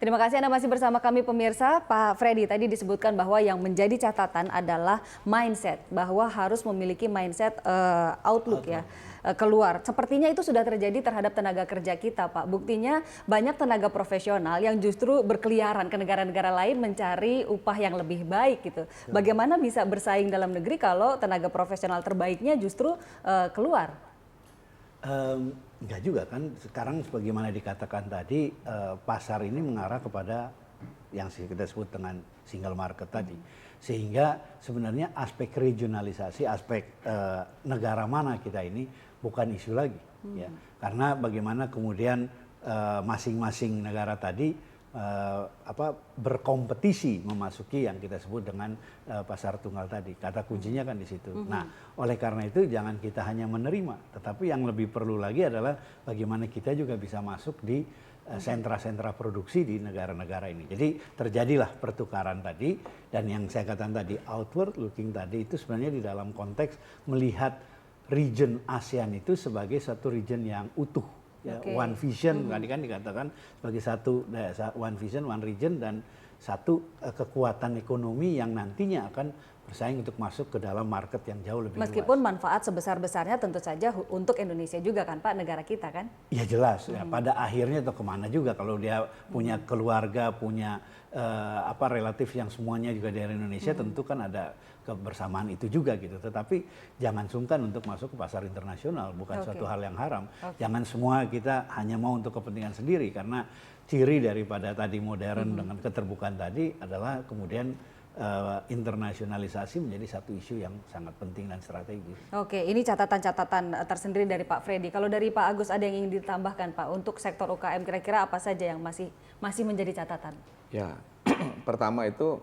Terima kasih Anda masih bersama kami pemirsa. Pak Freddy tadi disebutkan bahwa yang menjadi catatan adalah mindset, bahwa harus memiliki mindset outlook ya, keluar. Sepertinya itu sudah terjadi terhadap tenaga kerja kita, Pak. Buktinya banyak tenaga profesional yang justru berkeliaran ke negara-negara lain mencari upah yang lebih baik gitu. Bagaimana bisa bersaing dalam negeri kalau tenaga profesional terbaiknya justru keluar? Enggak juga kan, sekarang sebagaimana dikatakan tadi, pasar ini mengarah kepada yang kita sebut dengan single market tadi. Sehingga sebenarnya aspek regionalisasi, aspek negara mana kita ini bukan isu lagi. Ya. Karena bagaimana kemudian masing-masing negara tadi berkompetisi memasuki yang kita sebut dengan pasar tunggal tadi. Kata kuncinya kan di situ. Nah, oleh karena itu jangan kita hanya menerima, tetapi yang lebih perlu lagi adalah bagaimana kita juga bisa masuk di sentra-sentra produksi di negara-negara ini. Jadi terjadilah pertukaran tadi, dan yang saya katakan tadi outward looking tadi itu sebenarnya di dalam konteks melihat region ASEAN itu sebagai satu region yang utuh. Ya, one vision tadi kan dikatakan sebagai satu one vision, one region, dan satu kekuatan ekonomi yang nantinya akan bersaing untuk masuk ke dalam market yang jauh lebih luas. Meskipun manfaat sebesar-besarnya tentu saja untuk Indonesia juga kan Pak, negara kita kan? Ya jelas, ya, pada akhirnya atau kemana juga kalau dia punya keluarga, punya relatif yang semuanya juga dari Indonesia, tentu kan ada kebersamaan itu juga gitu. Tetapi jangan sungkan untuk masuk ke pasar internasional, bukan suatu hal yang haram. Jangan semua kita hanya mau untuk kepentingan sendiri, karena ciri daripada tadi modern dengan keterbukaan tadi adalah kemudian internasionalisasi menjadi satu isu yang sangat penting dan strategis. Oke, ini catatan-catatan tersendiri dari Pak Freddy. Kalau dari Pak Agus ada yang ingin ditambahkan Pak untuk sektor UKM, kira-kira apa saja yang masih menjadi catatan? Ya, pertama itu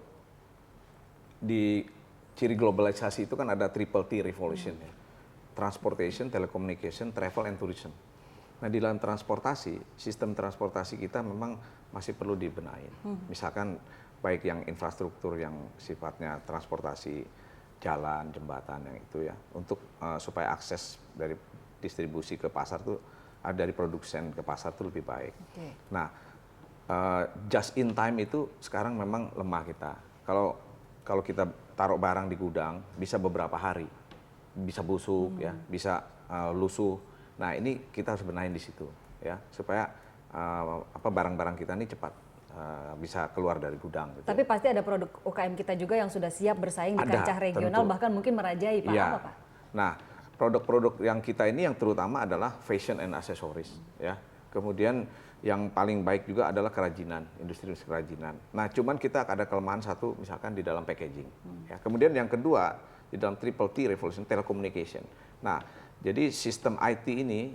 di ciri globalisasi itu kan ada triple T revolution ya. Transportation, telecommunication, travel and tourism. Nah, di dalam transportasi, sistem transportasi kita memang masih perlu dibenahin. Misalkan baik yang infrastruktur yang sifatnya transportasi jalan, jembatan yang itu ya, untuk supaya akses dari distribusi ke pasar tuh, dari produsen ke pasar tuh lebih baik. Nah, just in time itu sekarang memang lemah kita. Kalau kita taruh barang di gudang bisa beberapa hari, bisa busuk ya, bisa lusuh. Nah, ini kita harus benahin di situ ya, supaya barang-barang kita ini cepat bisa keluar dari gudang. Gitu. Tapi pasti ada produk UKM kita juga yang sudah siap bersaing di kancah regional, tentu. Bahkan mungkin merajai, Pak. Ya. Apa, Pak? Nah, produk-produk yang kita ini yang terutama adalah fashion and accessories, ya. Kemudian yang paling baik juga adalah kerajinan, industri kerajinan. Nah, cuman kita ada kelemahan satu, misalkan di dalam packaging. Ya. Kemudian yang kedua, di dalam triple T revolution, telecommunication. Nah, jadi sistem IT ini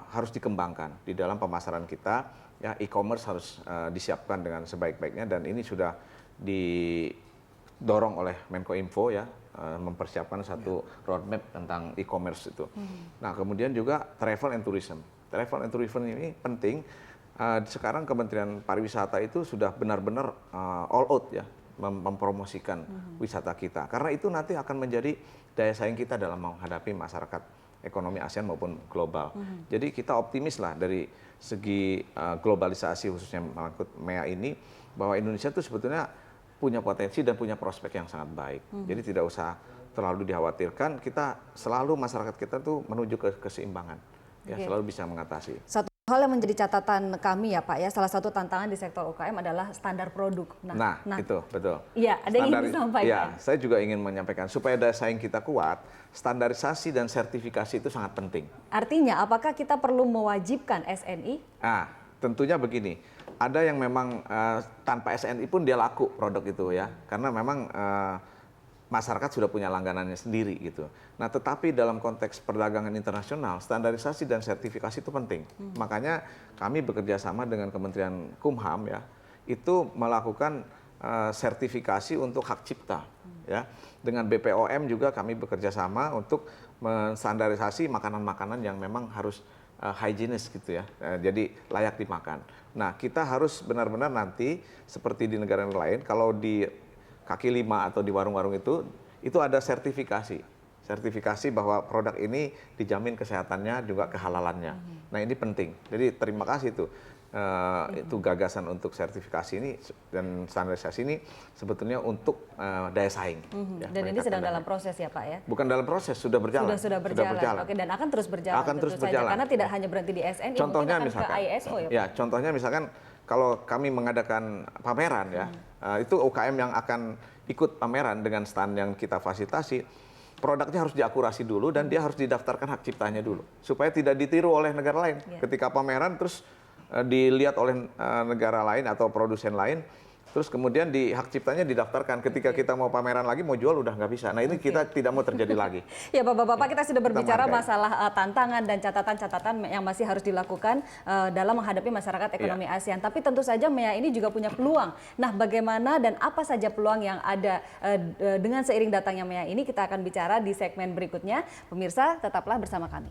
harus dikembangkan di dalam pemasaran kita. Ya, e-commerce harus disiapkan dengan sebaik-baiknya, dan ini sudah didorong oleh Menkominfo ya, mempersiapkan satu roadmap tentang e-commerce itu. Nah, kemudian juga travel and tourism. Travel and tourism ini penting. Sekarang Kementerian Pariwisata itu sudah benar-benar all out ya, mempromosikan wisata kita. Karena itu nanti akan menjadi daya saing kita dalam menghadapi masyarakat ekonomi ASEAN maupun global. Jadi kita optimis lah dari segi globalisasi khususnya melangkut MEA ini, bahwa Indonesia itu sebetulnya punya potensi dan punya prospek yang sangat baik. Jadi tidak usah terlalu dikhawatirkan, kita selalu masyarakat kita tuh menuju ke keseimbangan. Ya, selalu bisa mengatasi. Satu hal yang menjadi catatan kami ya Pak ya, salah satu tantangan di sektor UKM adalah standar produk. Nah itu betul. Iya, ada yang ingin disampaikan. Ya, saya juga ingin menyampaikan supaya daya saing kita kuat, standarisasi dan sertifikasi itu sangat penting. Artinya, apakah kita perlu mewajibkan SNI? Nah, tentunya begini, ada yang memang tanpa SNI pun dia laku produk itu ya, karena memang masyarakat sudah punya langganannya sendiri gitu. Nah, tetapi dalam konteks perdagangan internasional, standarisasi dan sertifikasi itu penting. Makanya kami bekerja sama dengan Kementerian Kumham ya, itu melakukan sertifikasi untuk hak cipta. Ya, dengan BPOM juga kami bekerja sama untuk menstandarisasi makanan-makanan yang memang harus hygienis gitu ya, jadi layak dimakan. Nah, kita harus benar-benar nanti seperti di negara lain, kalau di kaki lima atau di warung-warung itu ada sertifikasi bahwa produk ini dijamin kesehatannya juga kehalalannya. Nah, ini penting. Jadi terima kasih itu. itu gagasan untuk sertifikasi ini dan standarisasi ini sebetulnya untuk daya saing. Ya, Dan ini sedang dalam proses ya Pak ya? Bukan dalam proses, sudah berjalan. Sudah berjalan. Oke, dan akan terus berjalan. Akan terus tentu saja. berjalan. Karena tidak hanya berhenti di SNI, Contohnya mungkin akan misalkan, ke ISO ya Pak? ya contohnya misalkan kalau kami mengadakan pameran ya, itu UKM yang akan ikut pameran dengan stand yang kita fasilitasi, produknya harus diakurasi dulu dan dia harus didaftarkan hak ciptanya dulu supaya tidak ditiru oleh negara lain. Ketika pameran terus dilihat oleh negara lain atau produsen lain, terus kemudian di hak ciptanya didaftarkan. Ketika kita mau pameran lagi mau jual udah nggak bisa. Nah ini kita tidak mau terjadi lagi. Ya Bapak-bapak, kita sudah berbicara menghargai. masalah tantangan dan catatan-catatan yang masih harus dilakukan dalam menghadapi masyarakat ekonomi ASEAN. Tapi tentu saja MEA ini juga punya peluang. Nah, bagaimana dan apa saja peluang yang ada dengan seiring datangnya MEA ini, kita akan bicara di segmen berikutnya. Pemirsa, tetaplah bersama kami.